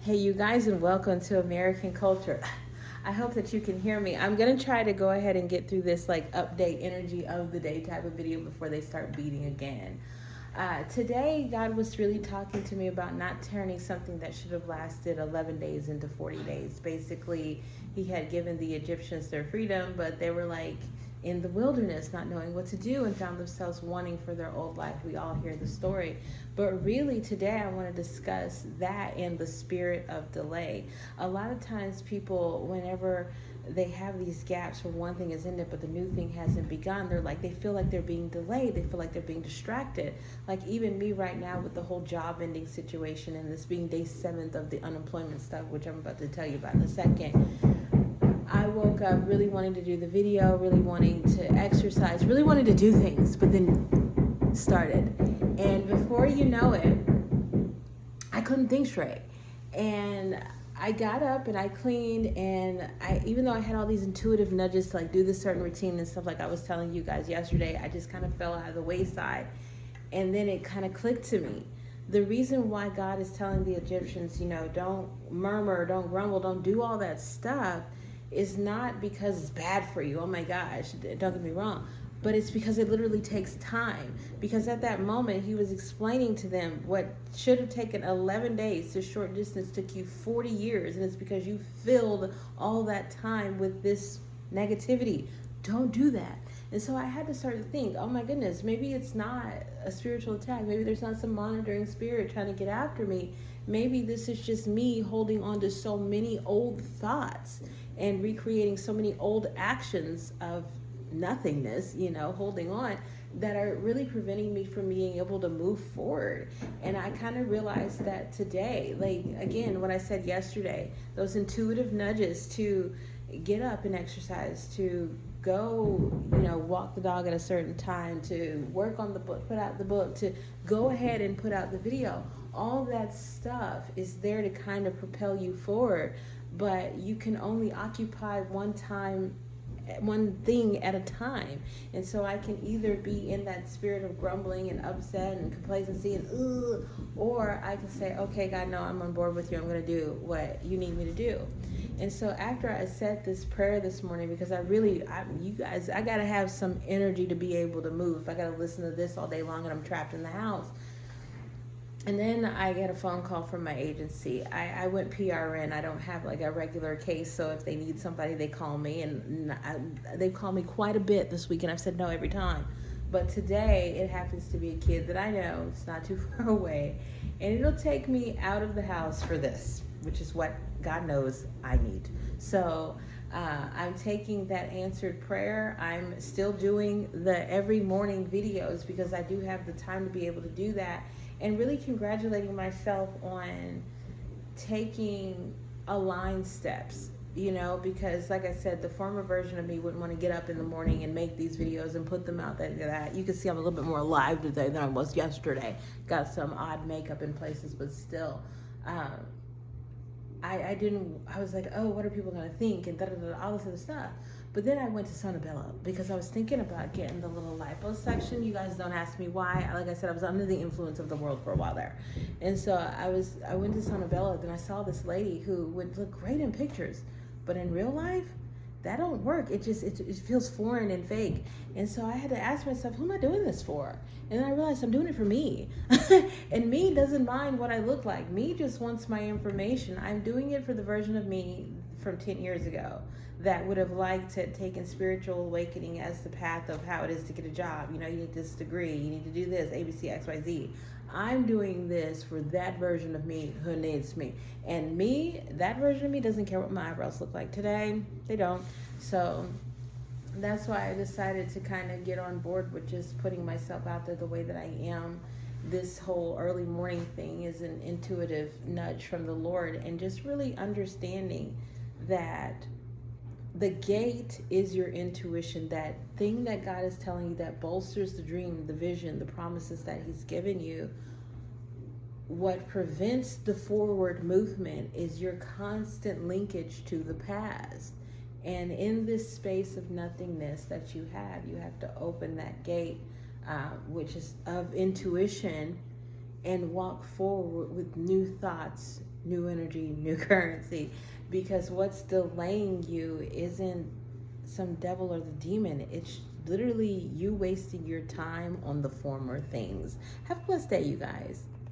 Hey, you guys, and welcome to American Culture. I hope that you can hear me. I'm going to try to go ahead and get through this like update energy of the day type of video before they start beating again. Today, God was really talking to me about not turning something that should have lasted 11 days into 40 days. Basically, He had given the Egyptians their freedom, but they were like in the wilderness, not knowing what to do, and found themselves wanting for their old life. We all hear the story. But really, today, I want to discuss that and the spirit of delay. A lot of times, people, whenever they have these gaps where one thing is in it but the new thing hasn't begun, they feel like they're being delayed, they feel like they're being distracted. Like even me right now with the whole job ending situation and this being day 7th of the unemployment stuff, which I'm about to tell you about in a second. I woke up really wanting to do the video, really wanting to exercise, really wanting to do things, but then started, and before you know it, I couldn't think straight. And I got up and I cleaned, and even though I had all these intuitive nudges to like do this certain routine and stuff like I was telling you guys yesterday, I just kind of fell out of the wayside. And then it kind of clicked to me. The reason why God is telling the Egyptians, don't murmur, don't grumble, don't do all that stuff is not because it's bad for you. Oh my gosh, don't get me wrong. But it's because it literally takes time. Because at that moment, He was explaining to them what should have taken 11 days to short distance took you 40 years. And it's because you filled all that time with this negativity. Don't do that. And so I had to start to think, oh my goodness, maybe it's not a spiritual attack. Maybe there's not some monitoring spirit trying to get after me. Maybe this is just me holding on to so many old thoughts and recreating so many old actions of nothingness, holding on, that are really preventing me from being able to move forward. And I kind of realized that today, like again, what I said yesterday, those intuitive nudges to get up and exercise, to go, walk the dog at a certain time, to work on the book, put out the book, to go ahead and put out the video. All that stuff is there to kind of propel you forward, but you can only occupy one thing at a time. And so I can either be in that spirit of grumbling and upset and complacency and or I can say, okay, God, no, I'm on board with you. I'm going to do what you need me to do. And so after I said this prayer this morning, because you guys, I got to have some energy to be able to move. If I got to listen to this all day long and I'm trapped in the house. And then I get a phone call from my agency. I went PRN. I don't have like a regular case, so if they need somebody, they call me. And they've called me quite a bit this week, and I've said no every time. But today, it happens to be a kid that I know. It's not too far away. And it'll take me out of the house for this, which is what God knows I need. So I'm taking that answered prayer. I'm still doing the every morning videos because I do have the time to be able to do that. And really congratulating myself on taking aligned steps, because like I said, the former version of me wouldn't want to get up in the morning and make these videos and put them out there. That you can see I'm a little bit more alive today than I was yesterday. Got some odd makeup in places, but still, I was like, oh, what are people going to think? And all this other stuff. But then I went to Sonobello because I was thinking about getting the little liposuction. You guys don't ask me why. Like I said, I was under the influence of the world for a while there. And so I went to Sonobello, and I saw this lady who would look great in pictures. But in real life, that don't work. It feels foreign and fake. And so I had to ask myself, who am I doing this for? And then I realized I'm doing it for me. And me doesn't mind what I look like. Me just wants my information. I'm doing it for the version of me from 10 years ago that would have liked to have taken spiritual awakening as the path of how it is to get a job. You need this degree, you need to do this, ABC, XYZ. I'm doing this for that version of me who needs me. And me, that version of me doesn't care what my eyebrows look like today. They don't. So that's why I decided to kind of get on board with just putting myself out there the way that I am. This whole early morning thing is an intuitive nudge from the Lord, and just really understanding that the gate is your intuition, that thing that God is telling you that bolsters the dream, the vision, the promises that He's given you. What prevents the forward movement is your constant linkage to the past. And in this space of nothingness that you have to open that gate, which is of intuition, and walk forward with new thoughts, new energy, new currency. Because what's delaying you isn't some devil or the demon. It's literally you wasting your time on the former things. Have a blessed day, you guys.